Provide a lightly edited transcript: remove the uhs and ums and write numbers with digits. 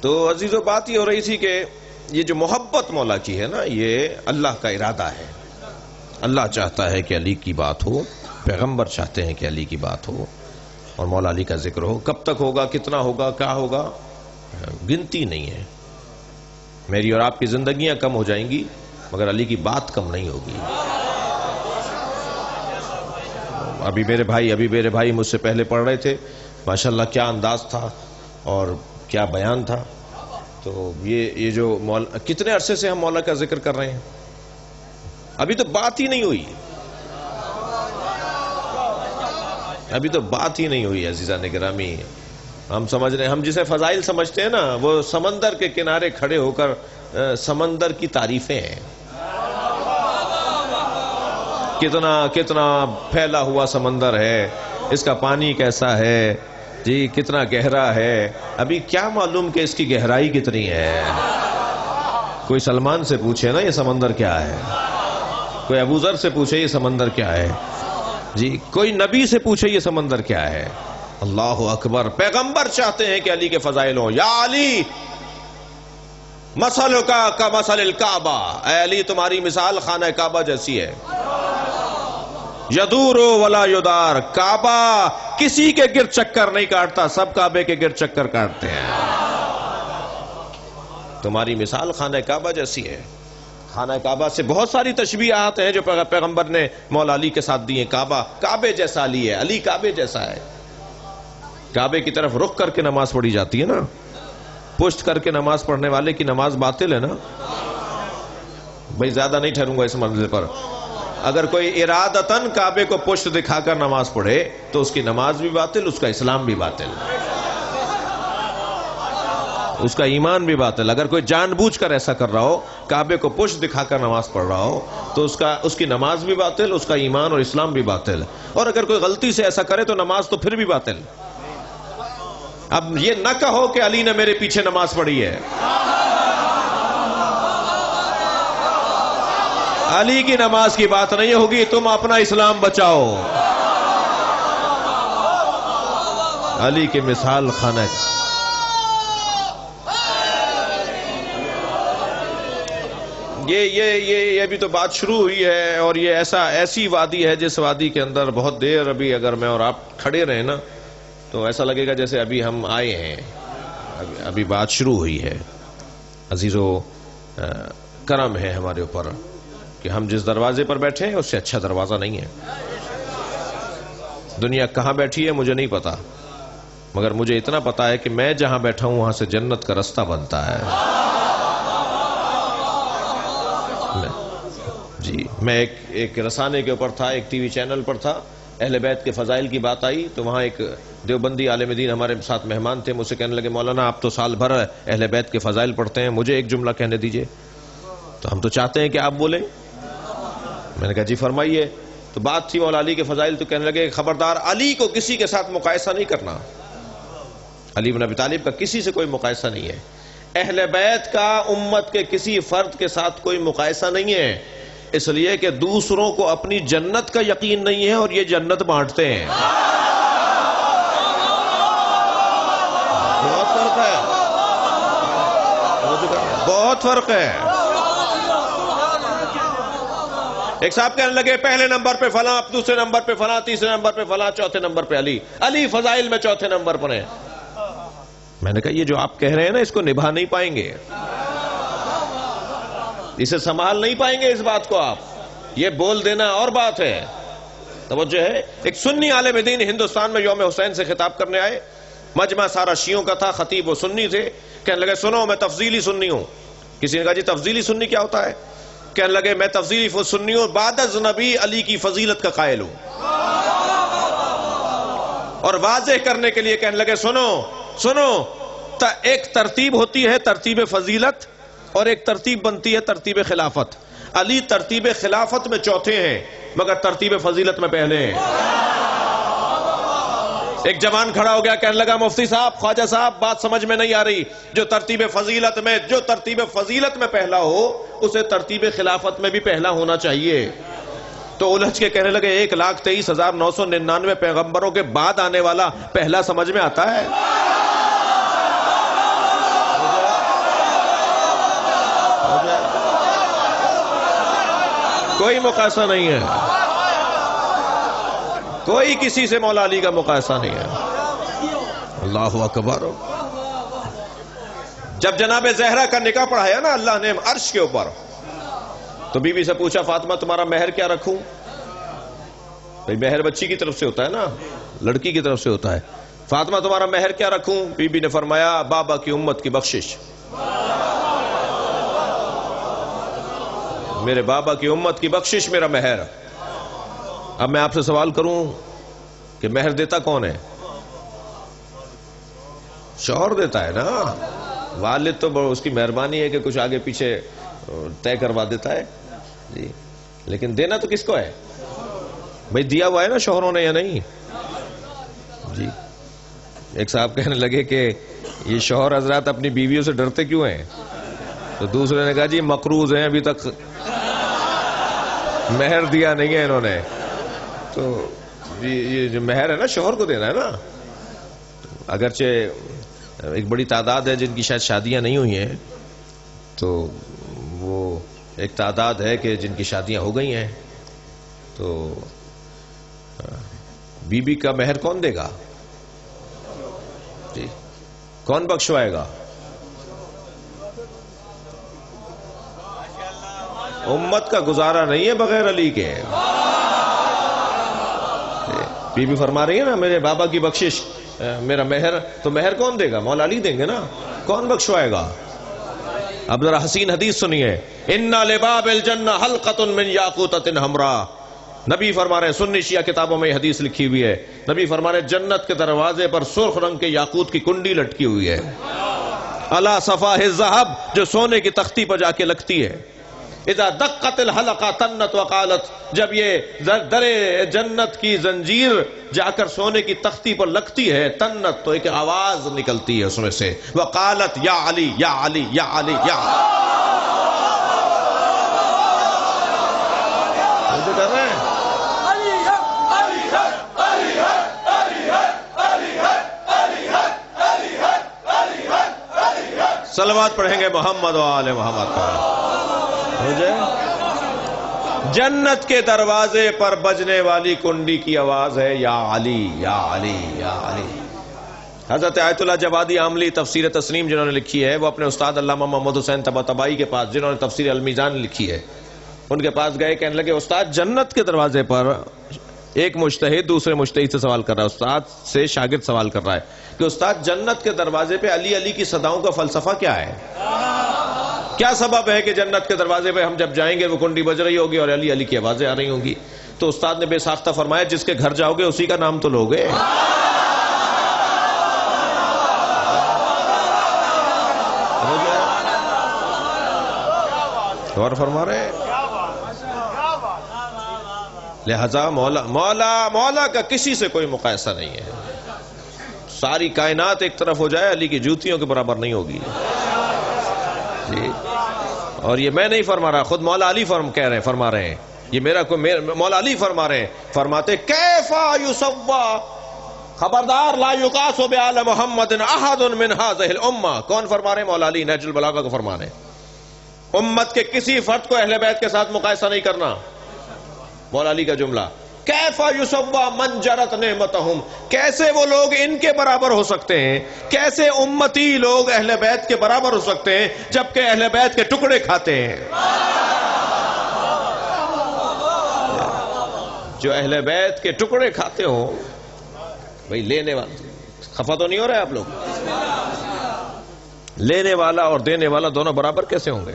تو عزیزو بات یہ ہو رہی تھی کہ یہ جو محبت مولا کی ہے نا، یہ اللہ کا ارادہ ہے. اللہ چاہتا ہے کہ علی کی بات ہو، پیغمبر چاہتے ہیں کہ علی کی بات ہو اور مولا علی کا ذکر ہو. کب تک ہوگا، کتنا ہوگا، کیا ہوگا، گنتی نہیں ہے. میری اور آپ کی زندگیاں کم ہو جائیں گی مگر علی کی بات کم نہیں ہوگی. ابھی میرے بھائی مجھ سے پہلے پڑھ رہے تھے، ماشاءاللہ کیا انداز تھا اور کیا بیان تھا. تو یہ جو کتنے عرصے سے ہم مولا کا ذکر کر رہے ہیں، ابھی تو بات ہی نہیں ہوئی، ابھی تو بات ہی نہیں ہوئی. عزیزان گرامی، ہم سمجھ رہے ہیں، ہم جسے فضائل سمجھتے ہیں نا، وہ سمندر کے کنارے کھڑے ہو کر سمندر کی تعریفیں ہیں. کتنا پھیلا ہوا سمندر ہے، اس کا پانی کیسا ہے جی، کتنا گہرا ہے. ابھی کیا معلوم کہ اس کی گہرائی کتنی ہے. کوئی سلمان سے پوچھے نا یہ سمندر کیا ہے، کوئی ابو ذر سے پوچھے یہ سمندر کیا ہے جی، کوئی نبی سے پوچھے یہ سمندر کیا ہے. اللہ اکبر. پیغمبر چاہتے ہیں کہ علی کے فضائل ہوں. یا علی مثلک کمثل الکعبہ، اے علی تمہاری مثال خانہ کعبہ جیسی ہے. یدور ولا یدار، کعبہ کسی کے گرد چکر نہیں کاٹتا، سب کعبے کے گرد چکر کاٹتے ہیں. تمہاری مثال خانہ کعبہ جیسی ہے. خانہ کعبہ سے بہت ساری تشبیہات ہیں جو پیغمبر نے مولا علی کے ساتھ دی ہیں. کعبے جیسا علی ہے، علی کعبے جیسا ہے. کعبے کی طرف رخ کر کے نماز پڑھی جاتی ہے نا، پشت کر کے نماز پڑھنے والے کی نماز باطل ہے نا. بھئی زیادہ نہیں ٹھہروں گا اس منزل پر. اگر کوئی ارادتاً کعبے کو پشت دکھا کر نماز پڑھے تو اس کی نماز بھی باطل، اس کا اسلام بھی باطل، اس کا ایمان بھی باطل. اگر کوئی جان بوجھ کر ایسا کر رہا ہو، کعبے کو پشت دکھا کر نماز پڑھ رہا ہو، تو اس کی نماز بھی باطل، اس کا ایمان اور اسلام بھی باطل. اور اگر کوئی غلطی سے ایسا کرے تو نماز تو پھر بھی باطل. اب یہ نہ کہو کہ علی نے میرے پیچھے نماز پڑھی ہے. علی کی نماز کی بات نہیں ہوگی، تم اپنا اسلام بچاؤ. علی کی مثال خانہ. یہ ابھی تو بات شروع ہوئی ہے، اور یہ ایسی وادی ہے جس وادی کے اندر بہت دیر ابھی اگر میں اور آپ کھڑے رہے نا تو ایسا لگے گا جیسے ابھی ہم آئے ہیں، ابھی بات شروع ہوئی ہے. عزیزو، کرم ہے ہمارے اوپر کہ ہم جس دروازے پر بیٹھے ہیں اس سے اچھا دروازہ نہیں ہے. دنیا کہاں بیٹھی ہے مجھے نہیں پتا، مگر مجھے اتنا پتا ہے کہ میں جہاں بیٹھا ہوں وہاں سے جنت کا رستہ بنتا ہے. جی، میں ایک رسانے کے اوپر تھا، ایک ٹی وی چینل پر تھا، اہل بیت کے فضائل کی بات آئی تو وہاں ایک دیوبندی عالم دین ہمارے ساتھ مہمان تھے. مجھ سے کہنے لگے مولانا آپ تو سال بھر اہل بیت کے فضائل پڑھتے ہیں، مجھے ایک جملہ کہنے دیجئے. تو ہم تو چاہتے ہیں کہ آپ بولیں. میں نے کہا جی فرمائیے. تو بات تھی مولا علی کے فضائل. تو کہنے لگے خبردار علی کو کسی کے ساتھ مقایسہ نہیں کرنا. علی بن ابی طالب کا کسی سے کوئی مقایسہ نہیں ہے. اہل بیت کا امت کے کسی فرد کے ساتھ کوئی مقایسہ نہیں ہے، اس لیے کہ دوسروں کو اپنی جنت کا یقین نہیں ہے اور یہ جنت بانٹتے ہیں. بہت فرق ہے، بہت فرق ہے. ایک صاحب کہنے لگے پہلے نمبر پہ فلاں، دوسرے نمبر پہ فلاں، تیسرے نمبر پہ فلاں، چوتھے نمبر پہ علی. علی فضائل میں چوتھے نمبر پر ہیں. میں نے کہا یہ جو آپ کہہ رہے ہیں نا اس کو نبھا نہیں پائیں گے، اسے سنبھال نہیں پائیں گے. اس بات کو آپ یہ بول دینا اور بات ہے. توجہ ہے. ایک سنی عالم دین ہندوستان میں یوم حسین سے خطاب کرنے آئے. مجمع سارا شیعوں کا تھا، خطیب و سنی تھے. کہنے لگے سنو میں تفضیلی سنی ہوں. کسی نے کہا جی تفضیلی سنی کیا ہوتا ہے؟ کہنے لگے میں تفضیلی سنی ہوں، بعد از نبی علی کی فضیلت کا قائل ہوں. اور واضح کرنے کے لیے کہنے لگے سنو ایک ترتیب ہوتی ہے ترتیب فضیلت، اور ایک ترتیب بنتی ہے ترتیب خلافت. علی ترتیب خلافت میں چوتھے ہیں مگر ترتیب فضیلت میں پہلے ہیں. ایک جوان کھڑا ہو گیا، کہنے لگا مفتی صاحب، خواجہ صاحب، بات سمجھ میں نہیں آ رہی. جو ترتیب فضیلت میں پہلا ہو اسے ترتیب خلافت میں بھی پہلا ہونا چاہیے. تو الجھ کے کہنے لگے 1,23,999 پیغمبروں کے بعد آنے والا پہلا سمجھ میں آتا ہے؟ کوئی مقایسہ نہیں ہے، کوئی کسی سے مولا علی کا مقایسہ نہیں ہے۔ اللہ اکبر۔ جب جناب زہرا کا نکاح پڑھایا نا اللہ نے عرش کے اوپر، تو بی بی سے پوچھا فاطمہ تمہارا مہر کیا رکھوں؟ بھئی مہر بچی کی طرف سے ہوتا ہے نا، لڑکی کی طرف سے ہوتا ہے۔ فاطمہ تمہارا مہر کیا رکھوں؟ بی بی نے فرمایا بابا کی امت کی بخشش، میرے بابا کی امت کی بخشش میرا مہر۔ اب میں آپ سے سوال کروں کہ مہر دیتا کون ہے؟ شوہر دیتا ہے نا، والد تو اس کی مہربانی ہے کہ کچھ آگے پیچھے طے کروا دیتا ہے جی، لیکن دینا تو کس کو ہے؟ بھئی دیا ہوا ہے نا شوہروں نے یا نہیں جی۔ ایک صاحب کہنے لگے کہ یہ شوہر حضرات اپنی بیویوں سے ڈرتے کیوں ہیں؟ تو دوسرے نے کہا جی مقروض ہیں، ابھی تک مہر دیا نہیں ہے انہوں نے، تو یہ جو مہر ہے نا شوہر کو دینا ہے نا۔ اگرچہ ایک بڑی تعداد ہے جن کی شاید شادیاں نہیں ہوئی ہیں، تو وہ ایک تعداد ہے کہ جن کی شادیاں ہو گئی ہیں، تو بی بی کا مہر کون دے گا جی؟ کون بخشوائے گا؟ امت کا گزارا نہیں ہے بغیر علی کے۔ بی بی فرما رہی ہے نا میرے بابا کی بخشش میرا مہر، تو مہر کون دے گا؟ مولا علی دیں گے نا، کون بخشوائے گا؟ اب ذرا حسین حدیث سنیے، اِنَّ لِبَابِ الْجَنَّةِ حَلْقَةٌ مِّن یاقوتۃ حمراء۔ نبی فرما رہے ہیں، سنی شیعہ کتابوں میں یہ حدیث لکھی ہوئی ہے، نبی فرما رہے ہیں جنت کے دروازے پر سرخ رنگ کے یاقوت کی کنڈی لٹکی ہوئی ہے، علی صفاہ الذھب، جو سونے کی تختی پر جا کے لگتی ہے۔ اذا دقت الحلقہ تنت وقالت، جب یہ در جنت کی زنجیر جا کر سونے کی تختی پر لگتی ہے، تنت تو ایک آواز نکلتی ہے اس میں سے، وقالت یا علی یا علی یا علی یا علی کر رہے ہیں۔ صلوات پڑھیں گے محمد و آل محمد پر۔ جنت کے دروازے پر بجنے والی کنڈی کی آواز ہے یا علی یا علی یا علی۔ حضرت آیت اللہ جوادی عاملی تفسیر تسنیم جنہوں نے لکھی ہے، وہ اپنے استاد علامہ محمد حسین طباطبائی کے پاس، جنہوں نے تفسیر المیزان لکھی ہے، ان کے پاس گئے، کہنے لگے استاد جنت کے دروازے پر ایک مجتہد دوسرے مجتہد سے سوال کر رہا ہے، استاد سے شاگرد سوال کر رہا ہے کہ استاد جنت کے دروازے پہ علی علی کی صداؤں کا فلسفہ کیا ہے؟ کیا سبب ہے کہ جنت کے دروازے پہ ہم جب جائیں گے وہ کنڈی بج رہی ہوگی اور علی علی کی آوازیں آ رہی ہوں گی؟ تو استاد نے بے ساختہ فرمایا جس کے گھر جاؤ گے اسی کا نام تو لوگے۔ اور فرما رہے ہیں لہذا مولا کا کسی سے کوئی مقایسہ نہیں ہے۔ ساری کائنات ایک طرف ہو جائے علی کی جوتیوں کے برابر نہیں ہوگی جی۔ اور یہ میں نہیں فرما رہا، خود مولا علی فرما رہے ہیں، یہ مولا علی فرما رہے ہیں، فرماتے کیفا یصوا، خبردار لا یقاس بآل محمد احد من هذه الامہ۔ کون فرما رہے ہیں؟ مولا علی نہج البلاغہ کو فرما رہے ہیں، امت کے کسی فرد کو اہل بیت کے ساتھ مقایسہ نہیں کرنا۔ مولا علی کا جملہ، کیفا یصوا من جرت نعمتہم، کیسے وہ لوگ ان کے برابر ہو سکتے ہیں، کیسے امتی لوگ اہل بیت کے برابر ہو سکتے ہیں جبکہ اہل بیت کے ٹکڑے کھاتے ہیں۔ جو اہل بیت کے ٹکڑے کھاتے ہوں، بھئی لینے والا، خفا تو نہیں ہو رہے آپ لوگ؟ لینے والا اور دینے والا دونوں برابر کیسے ہوں گے؟